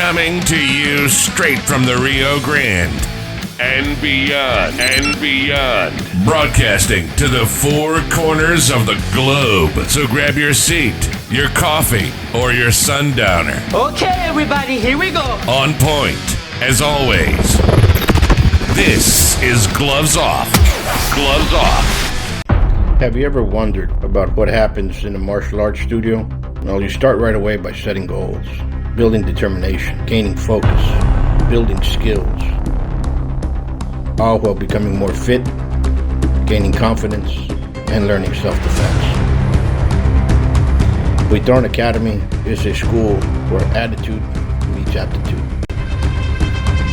Coming to you straight from the Rio Grande and beyond. Broadcasting to the four corners of the globe. So grab your seat, your coffee, or your sundowner. Okay, everybody, here we go. On point, as always. This is Gloves Off. Gloves Off. Have you ever wondered about what happens in a martial arts studio? Well, you start right away by setting goals, building determination, gaining focus, building skills, all while becoming more fit, gaining confidence, and learning self-defense. Fuddruckers Academy is a school where attitude meets aptitude.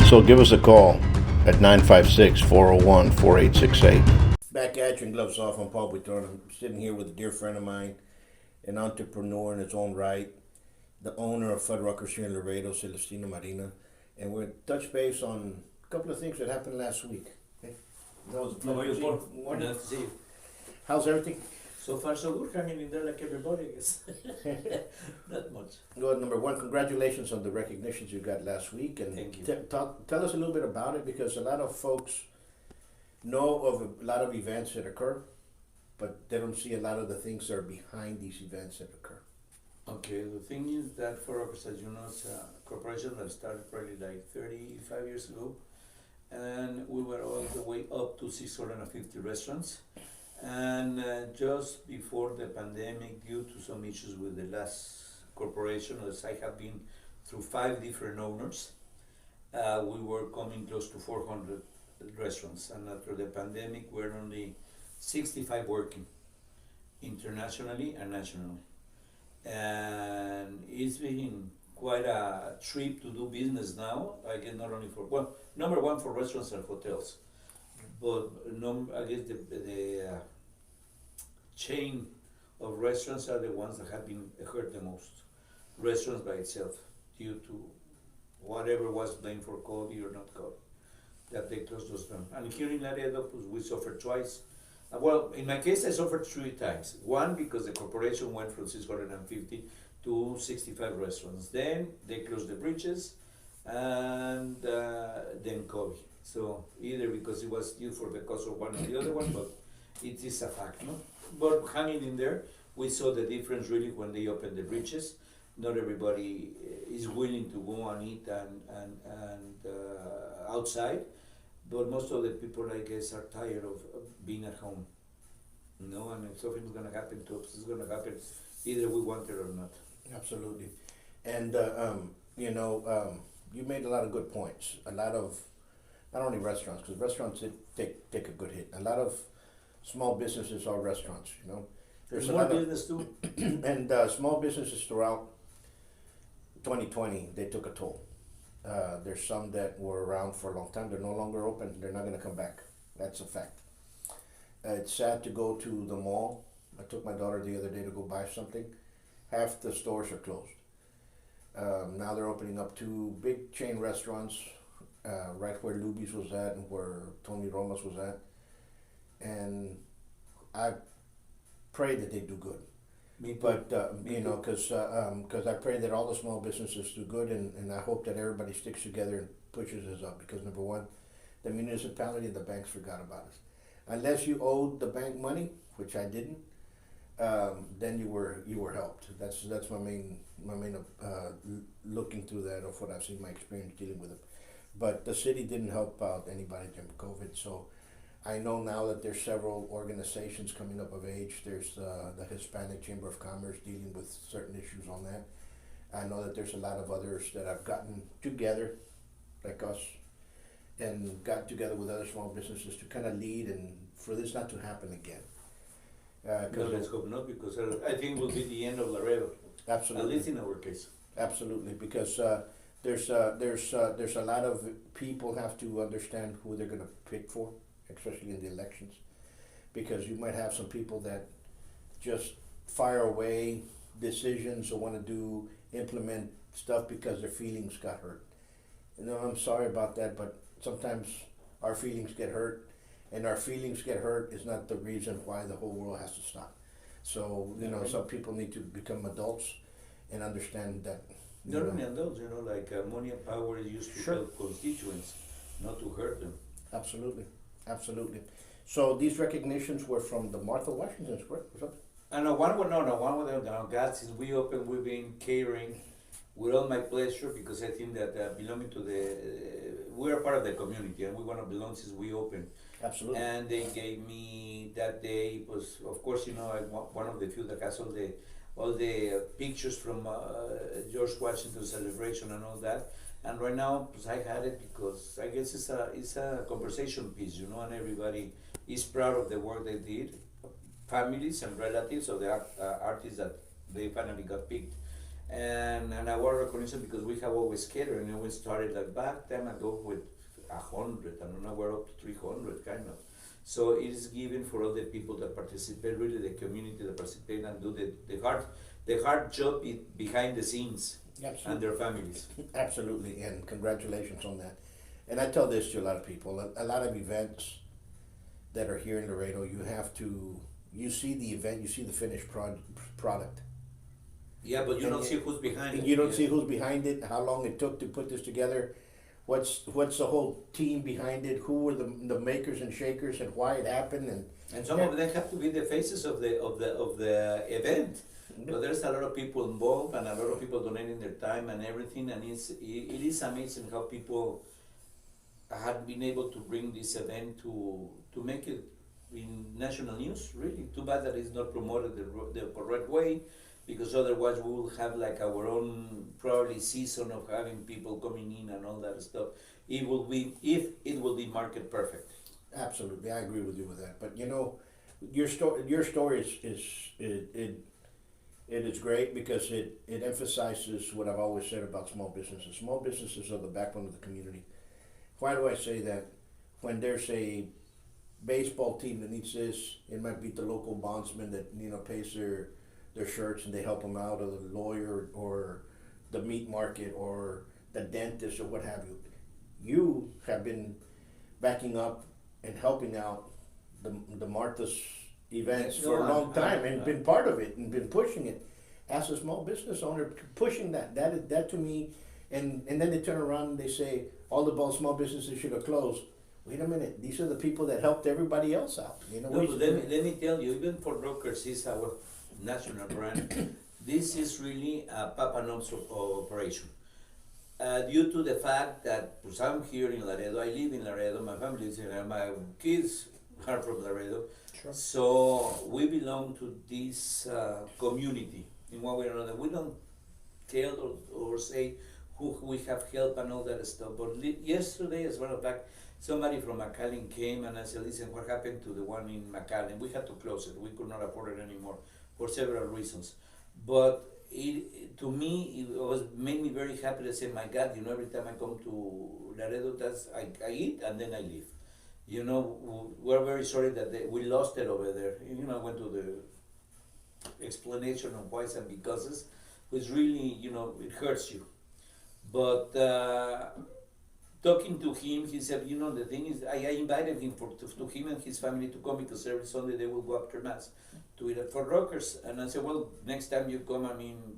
So give us a call at 956-401-4868. Back at you in Gloves Off. I'm Paul Fuddruckers. I'm sitting here with a dear friend of mine, an entrepreneur in his own right, the owner of Fuddruckers here in Laredo Celestino Marina, and we're touch base on a couple of things that happened last week. Okay? Morning. Nice to see you. How's everything? So far so good, hanging in there like everybody, I guess. Not much. Well, number one, congratulations on the recognitions you got last week. And thank you. Tell us a little bit about it, because a lot of folks know of a lot of events that occur, but they don't see a lot of the things that are behind these events that occur. Okay, the thing is that Fuddruckers, as you know, it's a corporation that started probably like 35 years ago. And we were all the way up to 650 restaurants. And just before the pandemic, due to some issues with the last corporation, as I have been through 5 different owners, we were coming close to 400 restaurants. And after the pandemic, we're only 65 working internationally and nationally. And it's been quite a trip to do business now. I guess not only for, well, number one for restaurants and hotels, but I guess the chain of restaurants are the ones that have been hurt the most. Restaurants by itself, due to whatever was blamed for COVID or not COVID, that they closed those down. And here in Laredo, we suffered twice. Well, in my case, I suffered 3 times. One, because the corporation went from 650 to 65 restaurants. Then they closed the bridges, and then COVID. So either because it was due for the cost of one or the other one, but it is a fact, no? But hanging in there, we saw the difference really when they opened the bridges. Not everybody is willing to go and eat and outside, but most of the people, I guess, are tired of being at home. No, and if something's going to happen to us, it's going to happen either we want it or not. Absolutely. And, you made a lot of good points. A lot of, not only restaurants, because restaurants take a good hit. A lot of small businesses are restaurants, you know. There's more business too. And small businesses throughout 2020, they took a toll. There's some that were around for a long time. They're no longer open. They're not going to come back. That's a fact. It's sad to go to the mall. I took my daughter the other day to go buy something. Half the stores are closed. Now they're opening up 2 big chain restaurants, right where Luby's was at and where Tony Roma's was at. And I pray that they do good. Me too. But, because I pray that all the small businesses do good, and I hope that everybody sticks together and pushes us up, because number one, the municipality and the banks forgot about us. Unless you owed the bank money, which I didn't, then you were helped. That's my main looking through that of what I've seen, my experience dealing with it. But the city didn't help out anybody during COVID, so I know now that there's several organizations coming up of age. There's the Hispanic Chamber of Commerce dealing with certain issues on that. I know that there's a lot of others that have gotten together, like us, and got together with other small businesses to kind of lead and for this not to happen again. No, let's hope not, because I think it will be the end of Laredo. Absolutely. At least in our case. Absolutely, because there's a lot of people have to understand who they're going to pick for, especially in the elections, because you might have some people that just fire away decisions or want to implement stuff because their feelings got hurt. I'm sorry about that, but sometimes our feelings get hurt, and our feelings get hurt is not the reason why the whole world has to stop. So, some people need to become adults and understand that Not only on those, like money and power is used to Sure. help constituents, not to hurt them. Absolutely, absolutely. So these recognitions were from the Martha Washington's, correct? Or something? One with God, since we opened, we've been catering with all my pleasure because I think that belonging to we are part of the community and we want to belong since we opened. Absolutely. And they gave me that day was, of course, I'm one of the few that has all the pictures from George Washington's celebration and all that. And right now, I had it because I guess it's a conversation piece, and everybody is proud of the work they did. Families and relatives of the artists that they finally got picked. And our recognition because we have always catered, and we started like back time ago with 100, and now we're up to 300 kind of. So it is given for all the people that participate, really the community that participate and do the hard job behind the scenes Absolutely. and their families. Absolutely, and congratulations on that. And I tell this to a lot of people, a lot of events that are here in Laredo, you see the event, you see the finished product. Yeah, but you And don't see who's behind it. You don't Yeah. see who's behind it, how long it took to put this together, what's the whole team behind it, who were the makers and shakers, and why it happened, And some of them have to be the faces of the event. But there's a lot of people involved and a lot of people donating their time and everything, and it is amazing how people have been able to bring this event to make it in national news. Really, too bad that it's not promoted the correct way, because otherwise we will have like our own probably season of having people coming in and all that stuff. It will be if it will be market perfect. Absolutely, I agree with you with that. But your story is great because it emphasizes what I've always said about small businesses. Small businesses are the backbone of the community. Why do I say that? When there's a baseball team that needs this, it might be the local bondsman that pays their shirts and they help them out, or the lawyer, or the meat market, or the dentist, or what have you. You have been backing up and helping out the Martha's events for a long time and been part of it and been pushing it as a small business owner, pushing that to me, and then they turn around and they say all the small businesses should have closed. Wait a minute, these are the people that helped everybody else out. No, but let me tell you, even Fuddruckers is our national brand. This is really a Papa Nops operation. Due to the fact that I'm here in Laredo, I live in Laredo, my family is here, my kids are from Laredo. Sure. So we belong to this community in one way or another. We don't tell or say who we have helped and all that stuff. But yesterday, as a matter of fact, somebody from McAllen came and I said, listen, what happened to the one in McAllen? We had to close it. We could not afford it anymore for several reasons. But to me, it made me very happy to say, my God, every time I come to Laredo, I eat and then I leave. We're very sorry that we lost it over there. I went to the explanation of whys and becauses, which really, it hurts you. But talking to him, he said, the thing is, I invited him to him and his family to come because every Sunday they will go after Mass to eat at Fuddruckers. And I said, well, next time you come,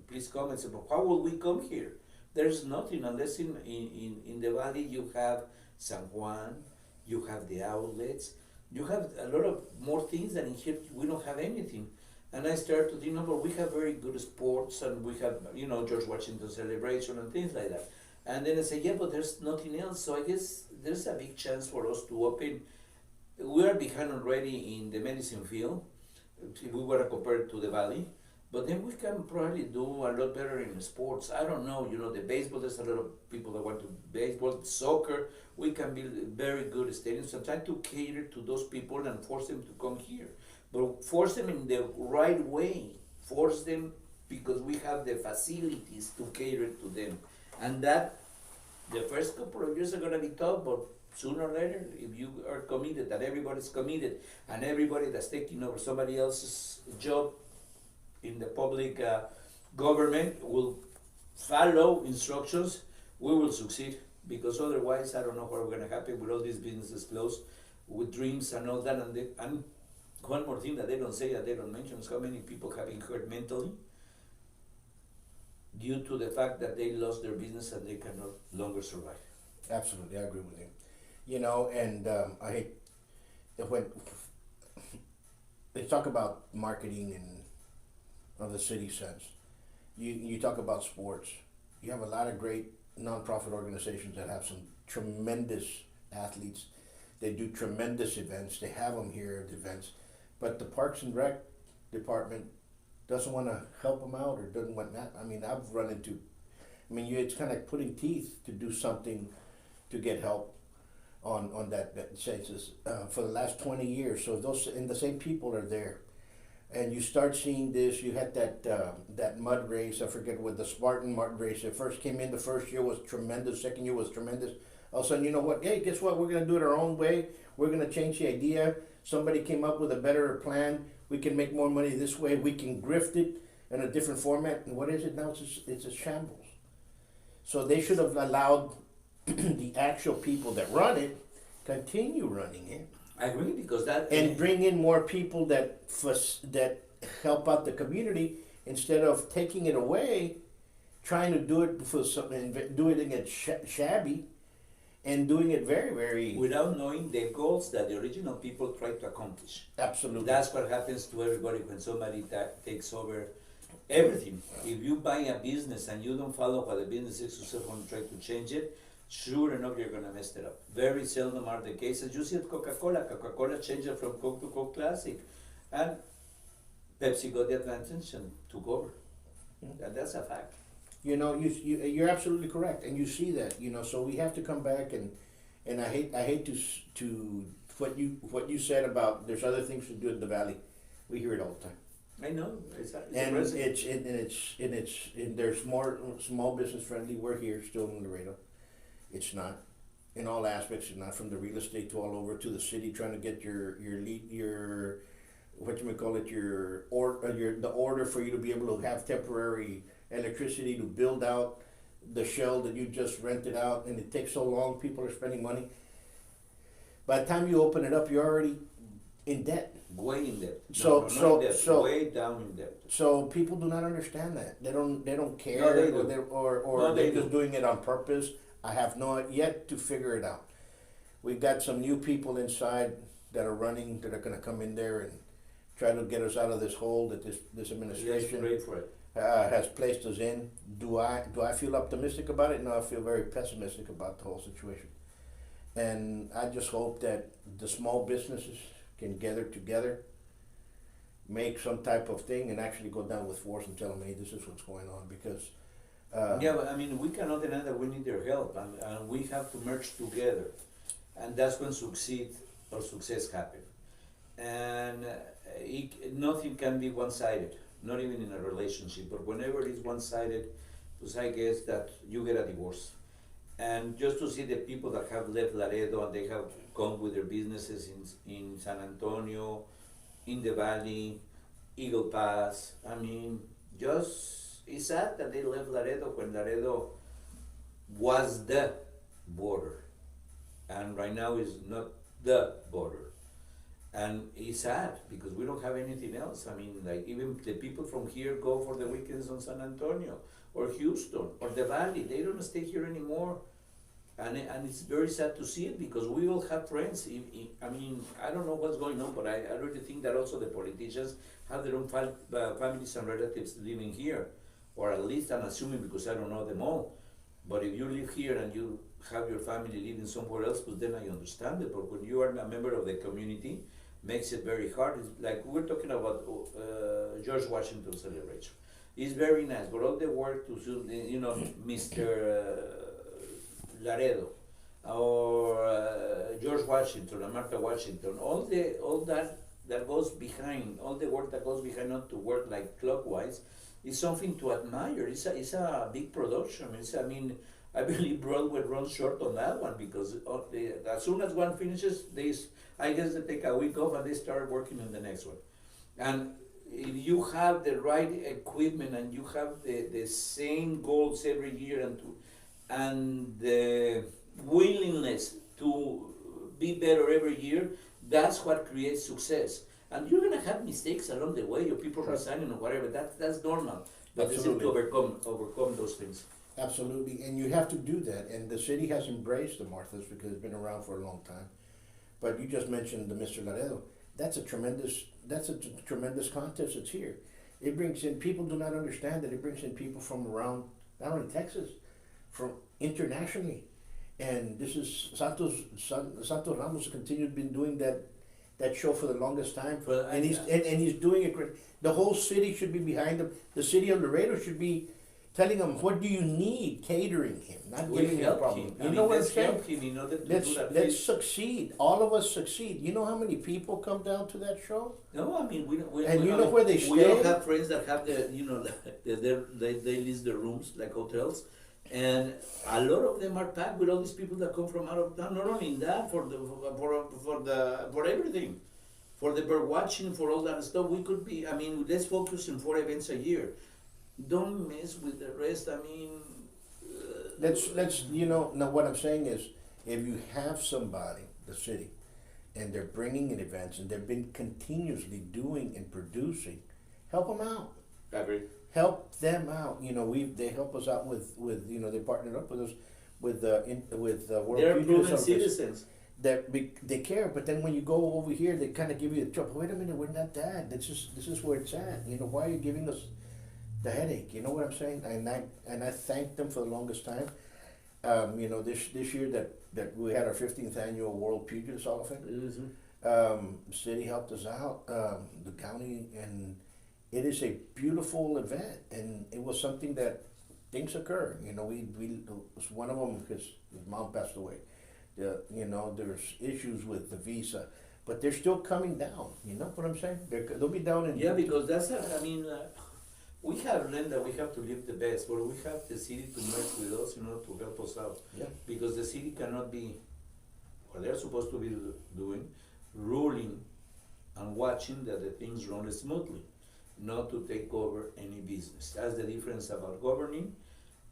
please come. I said, but how will we come here? There's nothing unless in the valley you have San Juan, you have the outlets, you have a lot of more things than in here. We don't have anything. And I started to think, but we have very good sports and we have, George Washington celebration and things like that. And then I said, yeah, but there's nothing else. So I guess there's a big chance for us to open. We are behind already in the medicine field, if we were to compare it to the valley. But then we can probably do a lot better in sports. I don't know, the baseball, there's a lot of people that want to baseball, soccer. We can build very good stadiums and try to cater to those people and force them to come here. But force them in the right way. Force them because we have the facilities to cater to them. And that, the first couple of years are going to be tough, but sooner or later, if you are committed, and everybody's committed, and everybody that's taking over somebody else's job in the public government will follow instructions, we will succeed. Because otherwise, I don't know what's going to happen with all these businesses closed, with dreams and all that. And one more thing that they don't say, that they don't mention, is how many people have been hurt mentally due to the fact that they lost their business and they can no longer survive. Absolutely, I agree with you. You know, and I hate when they talk about marketing and of the city sense. You talk about sports. You have a lot of great nonprofit organizations that have some tremendous athletes. They do tremendous events. They have them here at events, but the Parks and Rec department doesn't want to help them out or doesn't want that. I mean, I've run into. I mean, it's kind of like putting teeth to do something to get help on that census for the last 20 years. So those and the same people are there, and you start seeing this. You had that mud race. I forget what the Spartan mud race. It first came in. The first year was tremendous. Second year was tremendous. All of a sudden, you know what? Hey, guess what? We're gonna do it our own way. We're gonna change the idea. Somebody came up with a better plan. We can make more money this way. We can grift it in a different format. And what is it now? It's a shambles. So they should have allowed the actual people that run it continue running it. I agree, because that And bring in more people that help out the community instead of taking it away, trying to do it for something, doing it shabby, and doing it very, very without knowing the goals that the original people tried to accomplish. absolutely. That's what happens to everybody when somebody takes over everything. If you buy a business and you don't follow what the business is successful and try to change it, sure enough you're gonna mess it up. Very seldom are the cases. You see at Coca-Cola. Coca-Cola changed it from Coke to Coke Classic, and Pepsi got the advantage and took over. That's a fact. You know, you're absolutely correct, and you see that. You know, so we have to come back and I hate to what you said about there's other things to do in the valley. We hear it all the time. I know. It's And depressing. there's more small business friendly. We're here still in Laredo. It's not in all aspects. It's not, from the real estate to all over to the city trying to get your what you may call it, the order for you to be able to have temporary electricity to build out the shell that you just rented out, and it takes so long. People are spending money. By the time you open it up, you're already in debt. Way in debt. So- not in debt. so- way down in debt. So people do not understand that. They don't care, No, they or do. they're They just do. doing it on purpose. I have not yet to figure it out. We've got some new people inside that are running, that are going to come in there and try to get us out of this hole that this Yes, administration pray for it. has placed us in. Do I feel optimistic about it? No, I feel very pessimistic about the whole situation. And I just hope that the small businesses can gather together, make some type of thing, and actually go down with force and tell them, hey, this is what's going on. Because Yeah, but I mean, we cannot deny that we need their help, and we have to merge together, and that's when success happen. And nothing can be one-sided, not even in a relationship. But whenever it's one-sided, pues I guess that you get a divorce. And just to see the people that have left Laredo and they have gone with their businesses in San Antonio, in the Valley, Eagle Pass, I mean, it's sad that they left Laredo when Laredo was the border, and right now is not the border. And it's sad because we don't have anything else. I mean, like, even the people from here go for the weekends on San Antonio or Houston or the Valley. They don't stay here anymore. And it's very sad to see it, because we all have friends. I mean, I don't know what's going on, but I really think that also the politicians have their own families and relatives living here. Or at least I'm assuming, because I don't know them all. But if you live here and you have your family living somewhere else, pues then I understand it. But when you are a member of the community, makes it very hard. It's like we're talking about George Washington celebration. It's very nice, but all the work to, Mr. Laredo or George Washington or Martha Washington, all that goes behind, all the work that goes behind, not to work like clockwise, is something to admire. It's a big production. I believe Broadway runs short on that one, because as soon as one finishes, I guess they take a week off and they start working on the next one. And if you have the right equipment and you have the same goals every year, and the willingness to be better every year, that's what creates success. And you're gonna have mistakes along the way, or people resigning or whatever. That's normal. But this is to overcome those things. Absolutely, and you have to do that, and the city has embraced the Marthas because it's been around for a long time. But you just mentioned the Mr. Laredo. That's a tremendous contest that's here. It brings in, people do not understand that it brings in people from around, not only Texas, from internationally. And this is Santos Ramos continued been doing that show for the longest time. And he's doing it great. The whole city should be behind him. The city of Laredo should be telling him, what do you need? Catering him, not giving him a problem. You know what I'm saying? Let's succeed. All of us succeed. You know how many people come down to that show? No, I mean, And you know where they We all stay? have friends that have they lease their rooms like hotels, and a lot of them are packed with all these people that come from out of town. Not only in that, for everything, for the bird watching, for all that stuff. We could be. I mean, let's focus on 4 events a year. Don't mess with the rest. I mean, Let's now what I'm saying is, if you have somebody, the city, and they're bringing in events and they've been continuously doing and producing, help them out. I agree. Help them out. They help us out with they partnered up with us with World They're Future proven Service. citizens. They care, but then when you go over here, they kind of give you the trouble. Wait a minute, we're not that. This is where it's at. Why are you giving us the headache? You know what I'm saying? And I thanked them for the longest time. This year that we had our 15th annual World Pugilist Hall of Fame. Mm-hmm. City helped us out, the county, and it is a beautiful event. And it was something that things occur. We was one of them because his mom passed away. There's issues with the visa, but they're still coming down. You know what I'm saying? They'll be down in Because we have learned that we have to live the best, but we have the city to merge with us, to help us out. Yeah. Because the city cannot be, what they're supposed to be doing, ruling and watching that the things run smoothly, not to take over any business. That's the difference about governing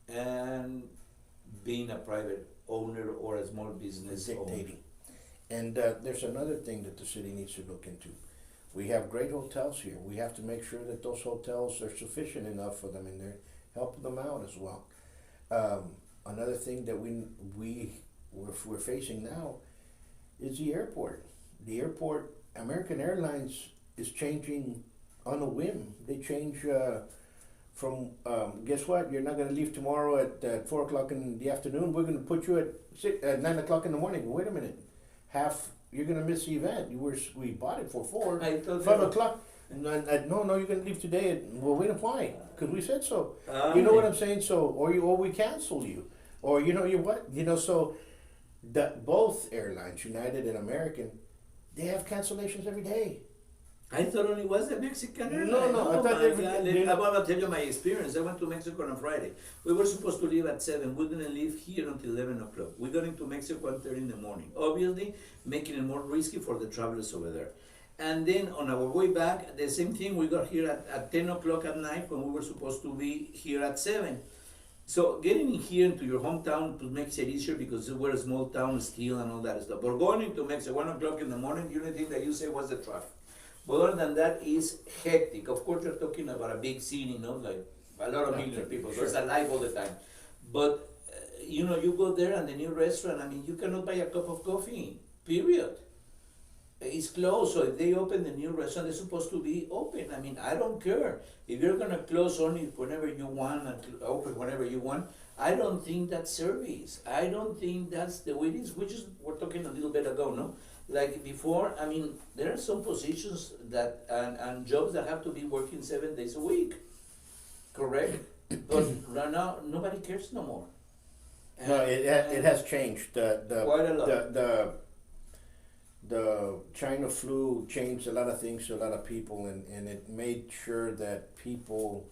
and being a private owner or a small business dictating. And there's another thing that the city needs to look into. We have great hotels here. We have to make sure that those hotels are sufficient enough for them in there, help them out as well. Another thing that we're facing now is the airport. The airport, American Airlines is changing on a whim. They change from, guess what? You're not going to leave tomorrow at 4 o'clock in the afternoon. We're going to put you at 9 o'clock in the morning. Wait a minute. You're going to miss the event. We bought it for 5 o'clock. No, you're going to leave today. Wait, why? Because we said so. You know what I'm saying? So, or we cancel you. Or, so both airlines, United and American, they have cancellations every day. I thought only was the Mexican airline. No, I thought I'm going to tell you my experience. I went to Mexico on Friday. We were supposed to leave at 7. We didn't leave here until 11 o'clock. We got into Mexico at 3 in the morning. Obviously, making it more risky for the travelers over there. And then on our way back, the same thing, we got here at 10 o'clock at night when we were supposed to be here at 7. So getting in here into your hometown makes it easier because we're a small town still and all that stuff. But going into Mexico 1 o'clock in the morning, the only thing that you say was the traffic. But other than that, is hectic. Of course, you're talking about a big city, like a lot of million people. So it's alive all the time. But, you go there and the new restaurant, you cannot buy a cup of coffee, period. It's closed, so if they open the new restaurant, they're supposed to be open. I don't care. If you're going to close only whenever you want and open whenever you want, I don't think that's service. I don't think that's the way it is. We're talking a little bit ago, no? Like before, there are some positions that and jobs that have to be working 7 days a week, correct? But right now, nobody cares no more. No, it has changed. Quite a lot. The China flu changed a lot of things to a lot of people, and it made sure that people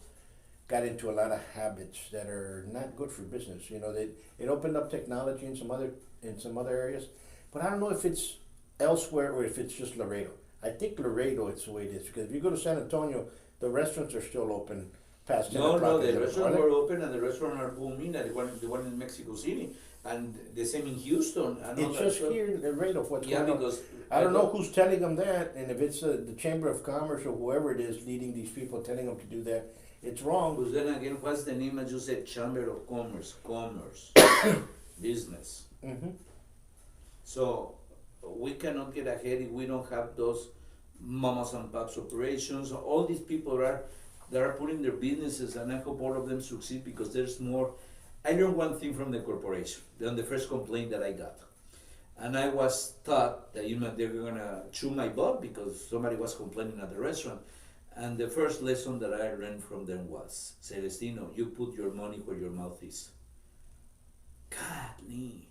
got into a lot of habits that are not good for business. It opened up technology in some other areas, but I don't know if it's elsewhere or if it's just Laredo. I think Laredo, it's the way it is, because if you go to San Antonio, the restaurants are still open past 10 o'clock. No, the restaurants were open and the restaurants are booming, and the one in Mexico City, and the same in Houston. And it's just here in Laredo what's going on. Because I don't know who's telling them that, and if it's the Chamber of Commerce or whoever it is leading these people, telling them to do that, It's wrong. But then again, what's the name as you said? Chamber of Commerce, business. Mm-hmm. So we cannot get ahead if we don't have those mamas and pops operations. All these people that are putting their businesses, and I hope all of them succeed because there's more. I learned one thing from the corporation, on the first complaint that I got. And I was taught that they were gonna chew my butt because somebody was complaining at the restaurant. And the first lesson that I learned from them was, Celestino, you put your money where your mouth is. Godly.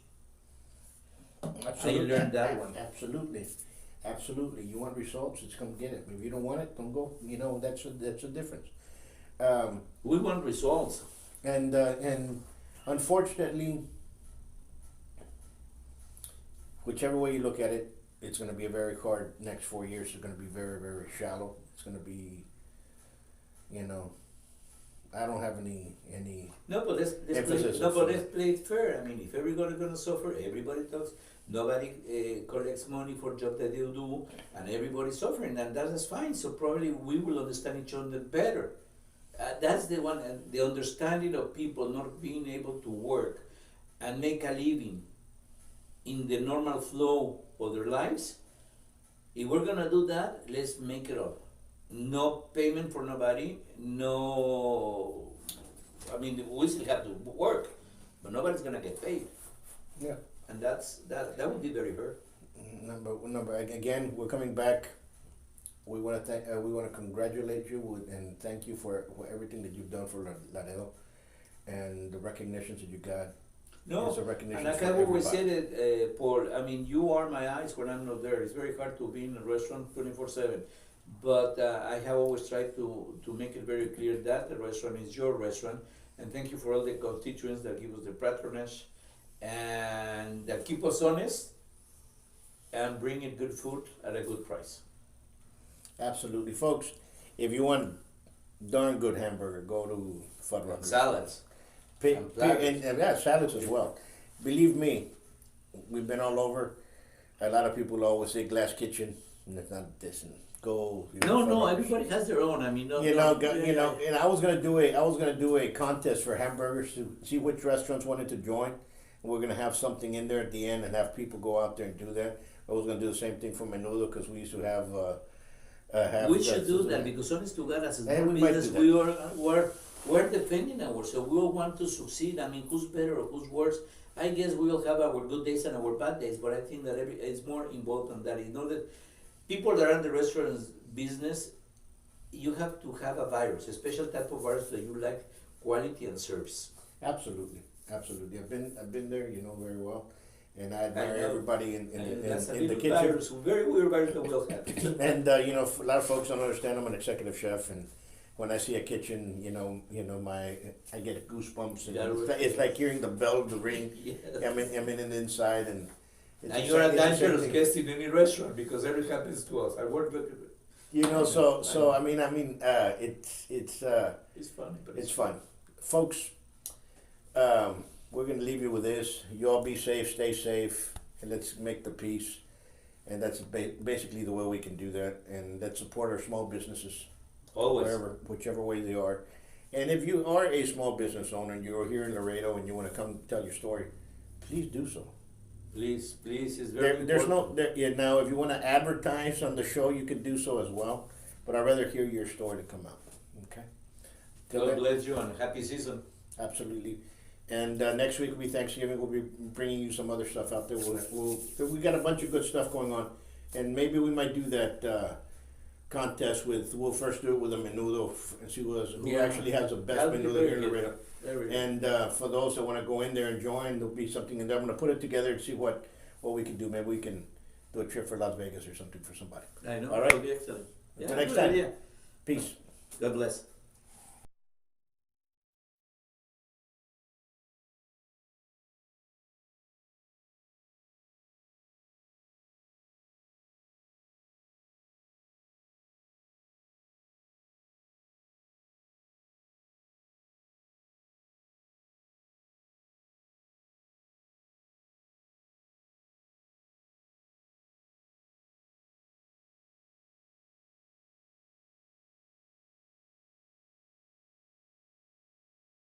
Absolutely. I learned that one. Absolutely. You want results? It's come get it. If you don't want it, don't go. That's a difference. We want results. And unfortunately, whichever way you look at it, it's going to be a very hard. Next 4 years are going to be very, very shallow. It's going to be, I don't have any. No, but let's play it fair. I mean, if everybody's gonna suffer, everybody talks. Nobody collects money for job that they do, and everybody's suffering, and that is fine. So probably we will understand each other better. That's the one, the understanding of people not being able to work and make a living in the normal flow of their lives. If we're gonna do that, let's make it up. No payment for nobody, no. I mean, we still have to work, but nobody's gonna get paid. Yeah. And that would be very hurt. Number again, we're coming back. We want to congratulate you and thank you for everything that you've done for Laredo, and the recognitions that you got. No, it's a recognition and I for have always everybody. said it, Paul. I mean, you are my eyes when I'm not there. It's very hard to be in a restaurant 24/7, but I have always tried to make it very clear that the restaurant is your restaurant. And thank you for all the constituents that give us the patronage and that keep us honest and bring in good food at a good price. Absolutely, folks. If you want darn good hamburger, go to Fuddruckers. Salads. And salads as well. Believe me, we've been all over. A lot of people always say Glass Kitchen, and it's not this. And go. No, everybody has their own. I mean, and I was gonna do a contest for hamburgers to see which restaurants wanted to join. And we're gonna have something in there at the end and have people go out there and do that. I was gonna do the same thing for Menudo because we used to have. We should do that because honest to God, as a And small we might business, do that. we're depending on ourselves. So we all want to succeed. I mean, who's better or who's worse? I guess we all have our good days and our bad days, but I think that it's more involved than that. You know that people that are in the restaurant business, you have to have a virus, a special type of virus that you like, quality and service. Absolutely. I've been there, very well, and I admire everybody in the kitchen. Virus, very weird virus that we all have. And a lot of folks don't understand. I'm an executive chef, and when I see a kitchen, I get goosebumps, and it's like hearing the bell of the ring. Yes. I'm in the inside, and you're a dangerous guest in any restaurant because everything happens to us. I work with it's funny, but it's fun, folks. We're gonna leave you with this. You all be safe, stay safe, and let's make the peace. And that's basically the way we can do that. And let's support our small businesses. Always. Whichever way they are. And if you are a small business owner and you're here in Laredo and you want to come tell your story, please do so. Please, it's very important. Now, if you want to advertise on the show, you can do so as well. But I'd rather hear your story to come out. Okay? God bless you and happy season. Absolutely. And next week will be Thanksgiving. We'll be bringing you some other stuff out there. We got a bunch of good stuff going on. And maybe we might do that contest we'll first do it with a menudo and see who actually has the best menudo here in Laredo. And for those that want to go in there and join, there'll be something in there. I'm going to put it together and see what we can do. Maybe we can do a trip for Las Vegas or something for somebody. I know. All right. That'll be excellent. Until next time. Idea. Peace. God bless.